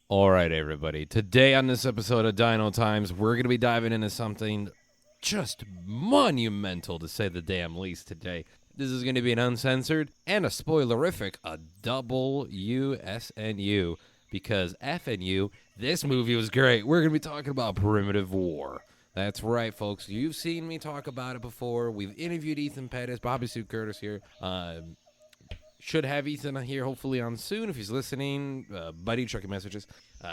All right, everybody. Today on this episode of Dino Times, we're going to be diving into something just monumental, to say the damn least, today. This is going to be an uncensored and a spoilerific, a double USNU, because FNU, this movie was great. We're going to be talking about Primitive War. That's right, folks. You've seen me talk about it before. We've interviewed Ethan Pettis, Bobby Sue Curtis here. Should have Ethan here hopefully on soon if he's listening. Buddy, checking messages.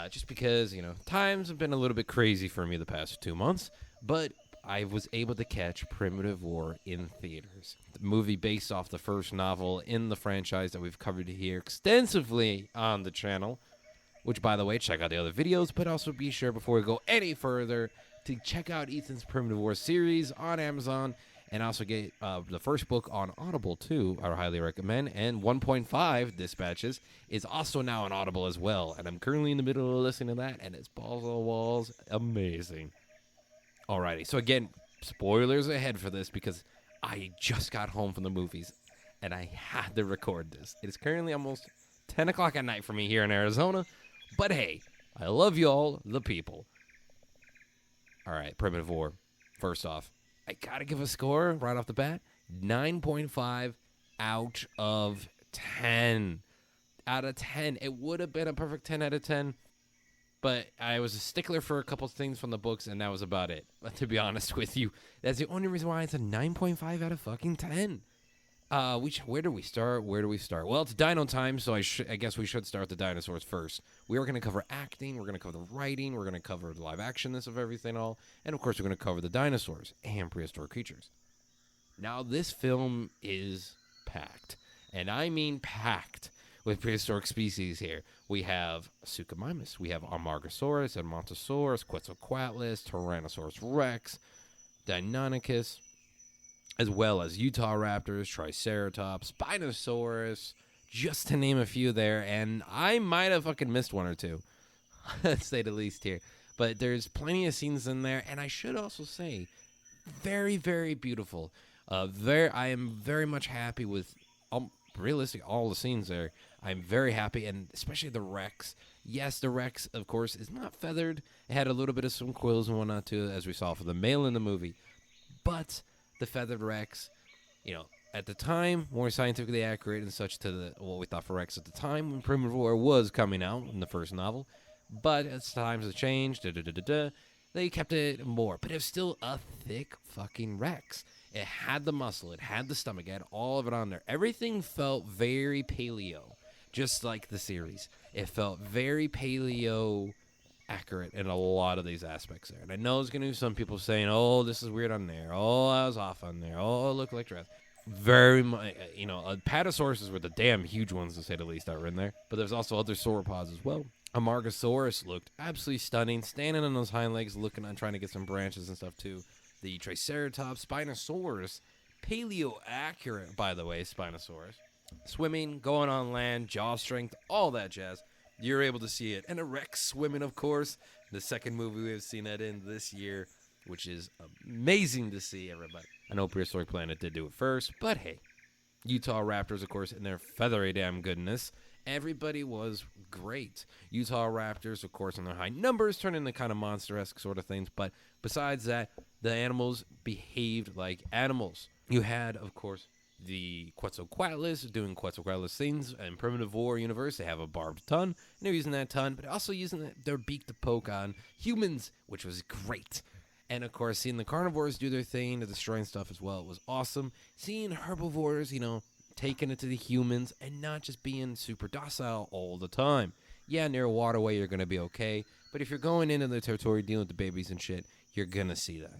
Just because, times have been a little bit crazy for me the past 2 months. But I was able to catch Primitive War in theaters. The movie based off the first novel in the franchise that we've covered here extensively on the channel. Which, by the way, check out the other videos. But also be sure, before we go any further, to check out Ethan's Primitive War series on Amazon. And also get the first book on Audible, too, I highly recommend. And 1.5 Dispatches is also now on Audible as well. And I'm currently in the middle of listening to that, and it's balls on the walls. Amazing. Alrighty, so again, spoilers ahead for this because I just got home from the movies, and I had to record this. It is currently almost 10 o'clock at night for me here in Arizona. But hey, I love y'all, the people. Alright, Primitive War. First off, I gotta give a score right off the bat. 9.5 out of 10. Out of 10. It would have been a perfect 10 out of 10. But I was a stickler for a couple things from the books, and that was about it. But to be honest with you, that's the only reason why it's a 9.5 out of fucking 10. Where do we start? Well, it's Dino time, so I guess we should start with the dinosaurs first. We are going to cover acting, we're going to cover the writing, we're going to cover the live actionness of everything all, and of course we're going to cover the dinosaurs and prehistoric creatures. Now, this film is packed, and I mean packed, with prehistoric species here. We have Suchomimus, we have Amargasaurus, Edmontosaurus, Quetzalcoatlus, Tyrannosaurus rex, Deinonychus, as well as Utah raptors, Triceratops, Spinosaurus, just to name a few there. And I might have fucking missed one or two, to say the least here. But there's plenty of scenes in there. And I should also say, very, very beautiful. I am very much happy with, realistic, all the scenes there. I'm very happy, and especially the Rex. Yes, the Rex, of course, is not feathered. It had a little bit of some quills and whatnot, too, as we saw for the male in the movie. But the feathered Rex, at the time, more scientifically accurate and such to what we thought for Rex at the time when Primitive War was coming out in the first novel. But as times have changed, they kept it more. But it was still a thick fucking Rex. It had the muscle, it had the stomach, it had all of it on there. Everything felt very paleo, just like the series. It felt very paleo accurate in a lot of these aspects there. And I know there's going to be some people saying, oh, this is weird on there. Oh, I was off on there. Oh, it looked like Jurassic. Very much, Apatosauruses were the damn huge ones, to say the least, that were in there. But there's also other sauropods as well. Amargasaurus looked absolutely stunning, standing on those hind legs, looking on, trying to get some branches and stuff too. The Triceratops, Spinosaurus, paleo accurate, by the way, Spinosaurus. Swimming, going on land, jaw strength, all that jazz. You're able to see it. And a Rex swimming, of course. The second movie we've seen that in this year, which is amazing to see, everybody. I know Prehistoric Planet did do it first, but hey. Utah Raptors, of course, in their feathery damn goodness. Everybody was great. Utah Raptors, of course, in their high numbers, turn into kind of monster-esque sort of things. But besides that, the animals behaved like animals. You had, of course, the Quetzalcoatlus doing Quetzalcoatlus things. In Primitive War universe, they have a barbed tongue, and they're using that tongue, but also using their beak to poke on humans, which was great. And, of course, seeing the carnivores do their thing, the destroying stuff as well, was awesome. Seeing herbivores, taking it to the humans and not just being super docile all the time. Yeah, near a waterway, you're going to be okay, but if you're going into the territory dealing with the babies and shit, you're going to see that.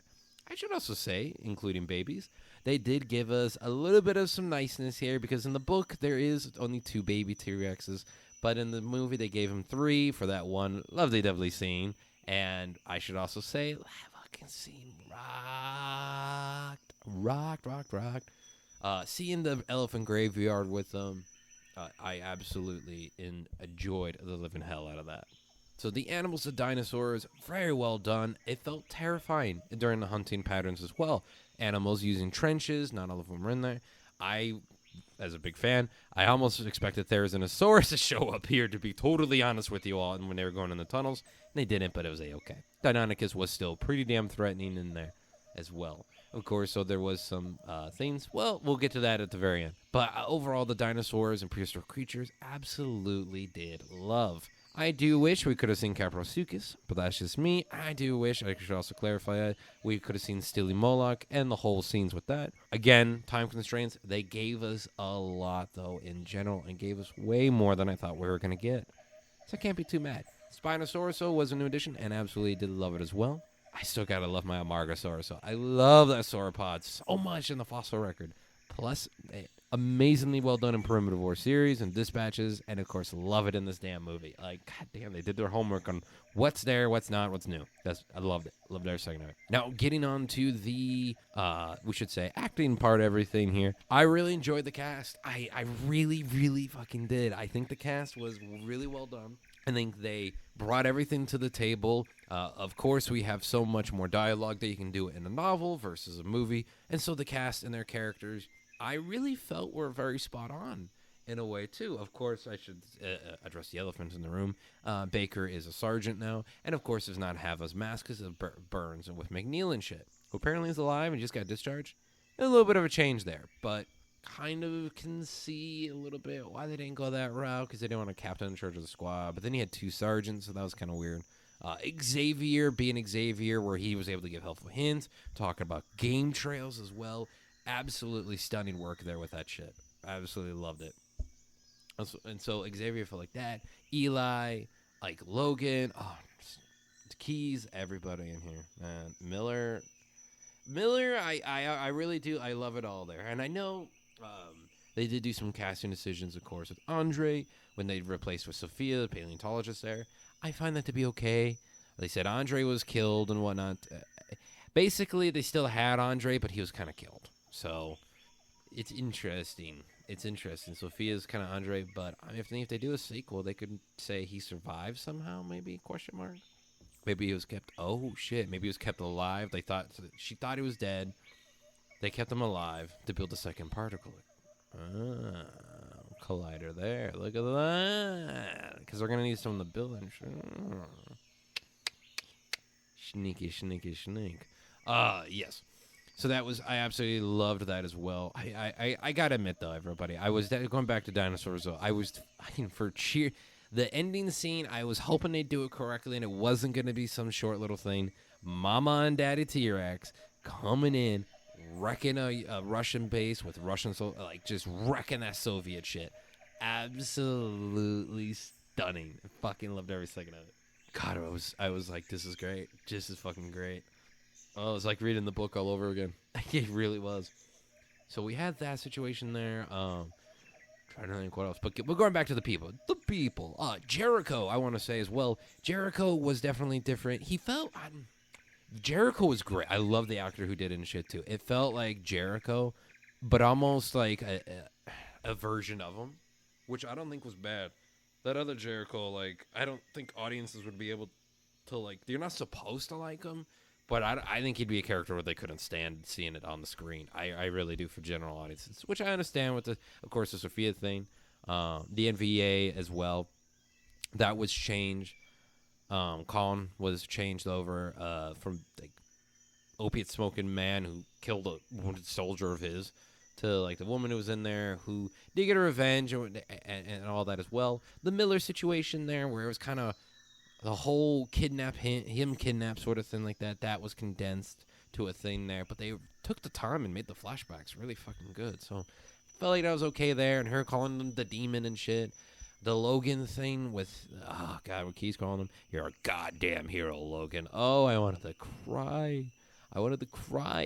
I should also say, including babies, they did give us a little bit of some niceness here, because in the book, there is only 2 baby T-Rexes, but in the movie, they gave him 3 for that one lovely scene. And I should also say, that fucking scene rocked. Seeing the elephant graveyard with them, I absolutely enjoyed the living hell out of that. So the animals, the dinosaurs, very well done. It felt terrifying during the hunting patterns as well. Animals using trenches, not all of them were in there. I as a big fan, I almost expected Therizinosaurus to show up here, to be totally honest with you all, and when they were going in the tunnels. They didn't, but it was a-okay. Deinonychus was still pretty damn threatening in there as well. Of course, so there was some things. Well, we'll get to that at the very end. But overall, the dinosaurs and prehistoric creatures absolutely did love. I do wish we could have seen Caprosuchus, but that's just me. I do wish, I should also clarify that, we could have seen Stili Moloch and the whole scenes with that. Again, time constraints, they gave us a lot, though, in general, and gave us way more than I thought we were going to get. So I can't be too mad. Spinosaurus was a new addition, and absolutely did love it as well. I still gotta love my Amargasaurus. I love that sauropod so much in the fossil record. Plus, amazingly well done in Primitivore series and dispatches, and of course, love it in this damn movie. Like, goddamn, they did their homework on what's there, what's not, what's new. I loved it. Loved every second of it. Now, getting on to the, we should say, acting part of everything here. I really enjoyed the cast. I really, really fucking did. I think the cast was really well done. I think they brought everything to the table. Of course, we have so much more dialogue that you can do in a novel versus a movie. And so the cast and their characters, I really felt were very spot on in a way, too. Of course, I should address the elephant in the room. Baker is a sergeant now. And, of course, does not have his mask because of burns and with McNeil and shit, who apparently is alive and just got discharged. A little bit of a change there, but kind of can see a little bit why they didn't go that route, because they didn't want a captain in charge of the squad. But then he had two sergeants, so that was kind of weird. Xavier being Xavier, where he was able to give helpful hints, talking about game trails as well. Absolutely stunning work there with that shit. I absolutely loved it. And so Xavier felt like that. Eli, like Logan, Keys, everybody in here, man. Miller, I really do. I love it all there. And I know they did do some casting decisions, of course, with Andre when they replaced with Sophia, the paleontologist there. I find that to be okay. They said Andre was killed and whatnot. Basically, they still had Andre, but he was kind of killed. So it's interesting. Sophia's kind of Andre, but if they do a sequel, they could say he survived somehow, maybe, question mark. Maybe he was kept, maybe he was kept alive. She thought he was dead. They kept him alive to build a second particle collider there. Look at that. Because they're going to need some of the building. Sneaky. Yes. So that was, I absolutely loved that as well. I got to admit, though, everybody, I was going back to Dinosaurs, though. I was, for cheer. The ending scene, I was hoping they'd do it correctly, and it wasn't going to be some short little thing. Mama and Daddy T-Rex coming in, wrecking a Russian base with Russian, just wrecking that Soviet shit. Absolutely stunning. I fucking loved every second of it. God, I was like, this is great. This is fucking great. Oh, it was like reading the book all over again. It really was. So we had that situation there. Trying to think what else. But we're going back to the people. Jericho, I want to say as well. Jericho was definitely different. He felt... Jericho was great. I love the actor who did it and shit, too. It felt like Jericho, but almost like a version of him, which I don't think was bad. That other Jericho, I don't think audiences would be able to, you're not supposed to like him, but I think he'd be a character where they couldn't stand seeing it on the screen. I really do for general audiences, which I understand with, of course, the Sophia thing. The NVA as well. That was changed. Colin was changed over from opiate-smoking man who killed a wounded soldier of his to the woman who was in there who did get a revenge and all that as well. The Miller situation there where it was kind of the whole him kidnap sort of thing like that. That was condensed to a thing there, but they took the time and made the flashbacks really fucking good. So felt like that was okay there, and her calling them the demon and shit. The Logan thing with, oh God, what Keys calling him, you're a goddamn hero, Logan. Oh, I wanted to cry.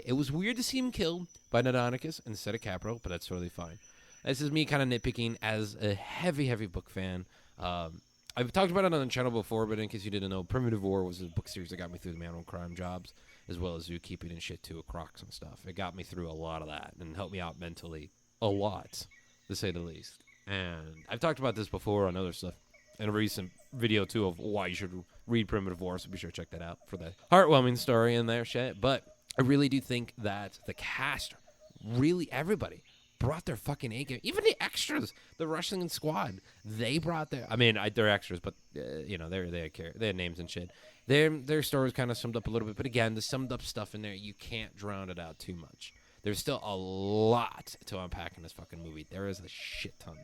It was weird to see him killed by Deinonychus instead of Capro, but that's totally fine. This is me kind of nitpicking as a heavy book fan. I've talked about it on the channel before, but in case you didn't know, Primitivore was a book series that got me through the Man on Crime jobs, as well as zookeeping and shit too, Crocs and stuff. It got me through a lot of that and helped me out mentally a lot, to say the least. And I've talked about this before on other stuff in a recent video, too, of why you should read Primitivore, so be sure to check that out for the heartwarming story in there, shit. But I really do think that the cast, really everybody, brought their fucking A game. Even the extras, the wrestling squad, they brought their. I mean, they're extras, but they had names and shit. Their stories kind of summed up a little bit, but again, the summed up stuff in there, you can't drown it out too much. There's still a lot to unpack in this fucking movie. There is a shit ton.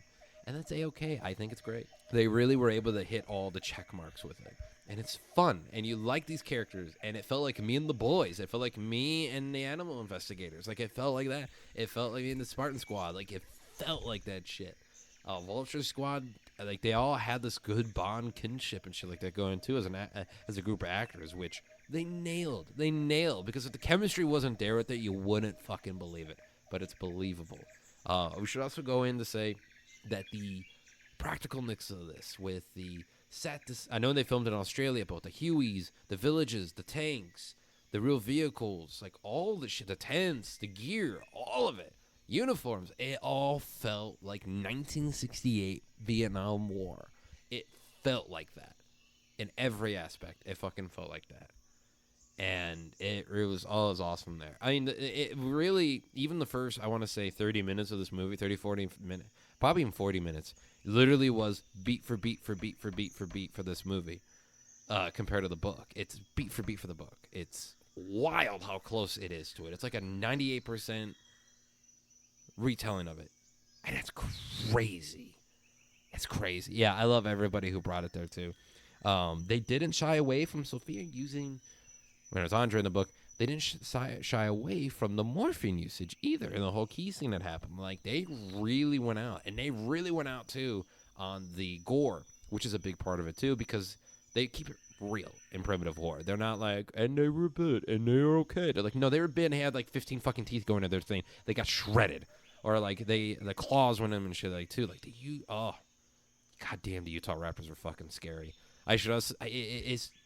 And that's A-okay. I think it's great. They really were able to hit all the check marks with it. And it's fun. And you like these characters. And it felt like me and the boys. It felt like me and the animal investigators. Like, it felt like that. It felt like in the Spartan Squad. Like, it felt like that shit. Vulture Squad, like, they all had this good bond kinship and shit like that going, too, as a group of actors, which they nailed. They nailed. Because if the chemistry wasn't there with it, you wouldn't fucking believe it. But it's believable. We should also go in to say that the practicalness of this with the set, I know they filmed in Australia, but the Hueys, the villages, the tanks, the real vehicles, like all the shit, the tents, the gear, all of it, uniforms, it all felt like 1968 Vietnam War. It felt like that in every aspect. It fucking felt like that. And it was awesome there. I mean, it really, even the first, I want to say 30 minutes of this movie, 30, 40 minutes, probably even 40 minutes, literally was beat for beat for beat for beat for beat for this movie compared to the book. It's beat for beat for the book. It's wild how close it is to it. It's like a 98% retelling of it. And it's crazy. It's crazy. Yeah, I love everybody who brought it there, too. They didn't shy away from Sophia using... When it was Andre in the book, they didn't shy away from the morphine usage either in the whole key scene that happened. Like, they really went out. And they really went out, too, on the gore, which is a big part of it, too, because they keep it real in Primitive War. They're not like, and they were bit, and they were okay. They're like, no, they were bit and they had, like, 15 fucking teeth going in their thing. They got shredded. Or, like, the claws went in them and shit, like, too. Like, goddamn, the Utah Raptors were fucking scary. I should also,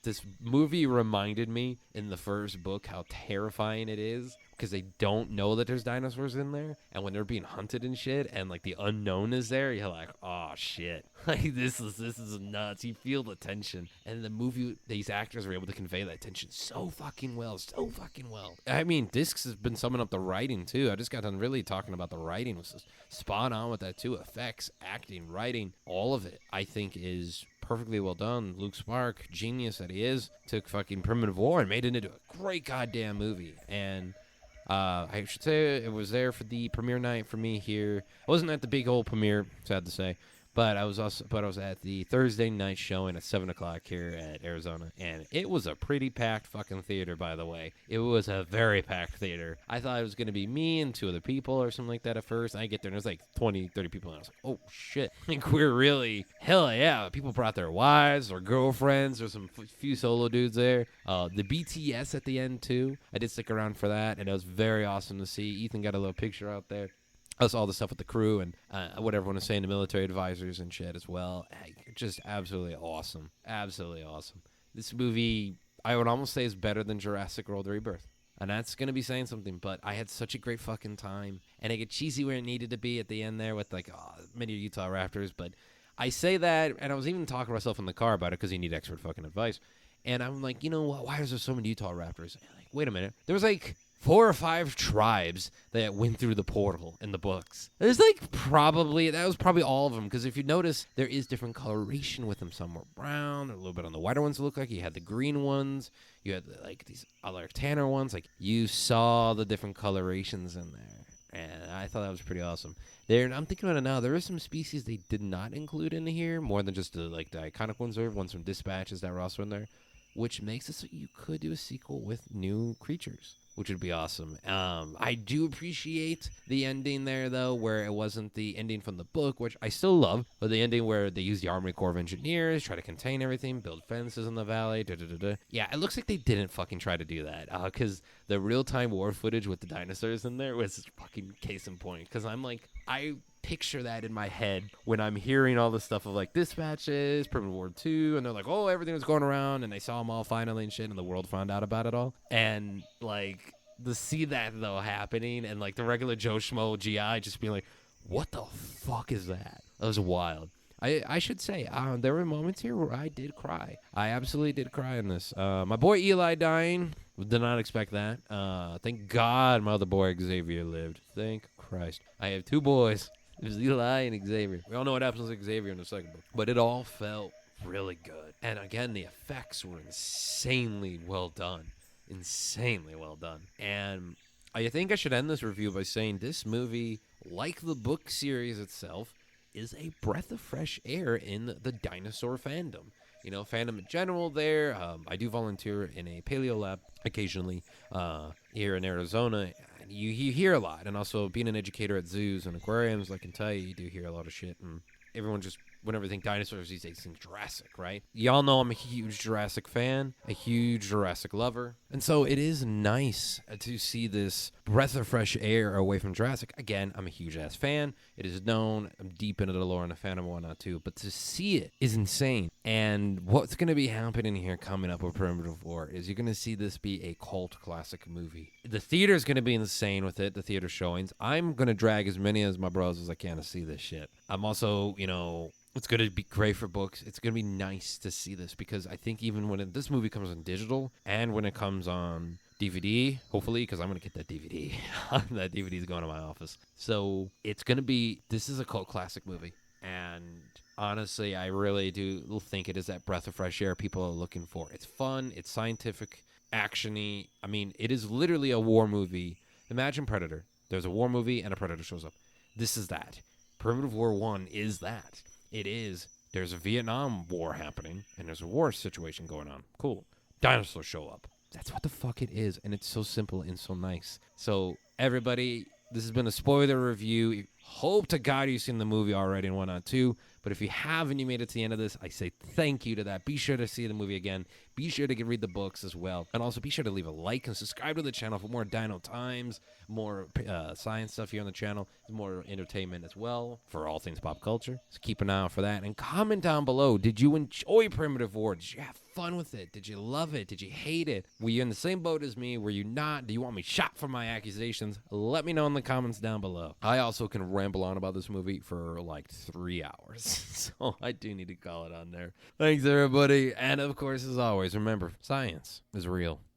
this movie reminded me in the first book how terrifying it is because they don't know that there's dinosaurs in there, and when they're being hunted and shit, and like the unknown is there, you're like, oh shit, like this is nuts. You feel the tension, and the movie, these actors were able to convey that tension so fucking well. I mean, Discs has been summing up the writing too. I just got done really talking about the writing was just spot on with that too. Effects, acting, writing, all of it, I think is perfectly well done. Luke Spark, genius that he is, took fucking Primitive War and made it into a great goddamn movie. And I should say it was there for the premiere night for me here. I wasn't at the big old premiere, sad to say, but I was at the Thursday night showing at 7:00 here at Arizona, and it was a pretty packed fucking theater, by the way. It was a very packed theater. I thought it was going to be me and two other people or something like that at first. I get there and there's like 20, 30 people, and I was like, oh shit. Like, we're really, hell yeah. People brought their wives or girlfriends. There's some few solo dudes there. The BTS at the end too. I did stick around for that, and it was very awesome to see. Ethan got a little picture out there. That's all the stuff with the crew and what everyone is saying, the military advisors and shit as well. Just absolutely awesome. Absolutely awesome. This movie, I would almost say, is better than Jurassic World Rebirth. And that's going to be saying something, but I had such a great fucking time. And it got cheesy where it needed to be at the end there with, like, many Utah Raptors. But I say that, and I was even talking to myself in the car about it because you need expert fucking advice. And I'm like, you know what? Why is there so many Utah Raptors? And like, wait a minute. There was, like, 4 or 5 tribes that went through the portal in the books. There's like that was probably all of them, because if you notice, there is different coloration with them. Some were brown, a little bit on the whiter ones it looked like. You had the green ones. You had like these other tanner ones. Like, you saw the different colorations in there. And I thought that was pretty awesome. I'm thinking about it now. There are some species they did not include in here, more than just the iconic ones. There ones from Dispatches that were also in there, which makes it so you could do a sequel with new creatures, which would be awesome. I do appreciate the ending there, though, where it wasn't the ending from the book, which I still love, but the ending where they use the Army Corps of Engineers, try to contain everything, build fences in the valley, Yeah, it looks like they didn't fucking try to do that, because the real-time war footage with the dinosaurs in there was fucking case in point, because I'm like, I picture that in my head when I'm hearing all the stuff of like Dispatches, Primitive War 2, and they're like, oh, everything was going around, and they saw them all finally and shit, and the world found out about it all. And like, to see that though happening, and like the regular Joe Schmo GI just being like, what the fuck is that? That was wild. I should say, there were moments here where I did cry. I absolutely did cry in this. My boy Eli dying, did not expect that. Thank God my other boy Xavier lived. Thank Christ. I have two boys. There's Eli and Xavier. We all know what happens with Xavier in the second book. But it all felt really good. And again, the effects were insanely well done. Insanely well done. And I think I should end this review by saying this movie, like the book series itself, is a breath of fresh air in the dinosaur fandom. You know, fandom in general there. I do volunteer in a paleo lab occasionally here in Arizona. You hear a lot. And also being an educator at zoos and aquariums, I can tell you do hear a lot of shit. And everyone just, whenever they think dinosaurs these days, think Jurassic, right? Y'all know I'm a huge Jurassic fan, a huge Jurassic lover. And so it is nice to see this breath of fresh air away from Jurassic. Again, I'm a huge-ass fan. It is known. I'm deep into the lore and the fandom and whatnot, too. But to see it is insane. And what's going to be happening here coming up with Primitive War is you're going to see this be a cult classic movie. The theater is going to be insane with it, the theater showings. I'm going to drag as many as my bros as I can to see this shit. I'm also, you know, it's going to be great for books. It's going to be nice to see this because I think even when this movie comes on digital and when it comes on DVD, hopefully, because I'm going to get that DVD. That DVD is going to my office. So it's going to be, this is a cult classic movie. And honestly, I really do think it is that breath of fresh air people are looking for. It's fun. It's scientific, action-y. I mean, it is literally a war movie. Imagine Predator. There's a war movie and a Predator shows up. This is that. Primitive War 1 is that. It is. There's a Vietnam War happening, and there's a war situation going on. Cool. Dinosaurs show up. That's what the fuck it is, and it's so simple and so nice. So, everybody, this has been a spoiler review. Hope to God you've seen the movie already and whatnot, too. But if you haven't, you made it to the end of this, I say thank you to that. Be sure to see the movie again. Be sure to read the books as well. And also be sure to leave a like and subscribe to the channel for more Dino Times, more science stuff here on the channel, more entertainment as well for all things pop culture. So keep an eye out for that. And comment down below, did you enjoy Primitive War? Did you have fun with it? Did you love it? Did you hate it? Were you in the same boat as me? Were you not? Do you want me shot for my accusations? Let me know in the comments down below. I also can ramble on about this movie for like 3 hours. So I do need to call it on there. Thanks, everybody. And of course, as always, remember, science is real.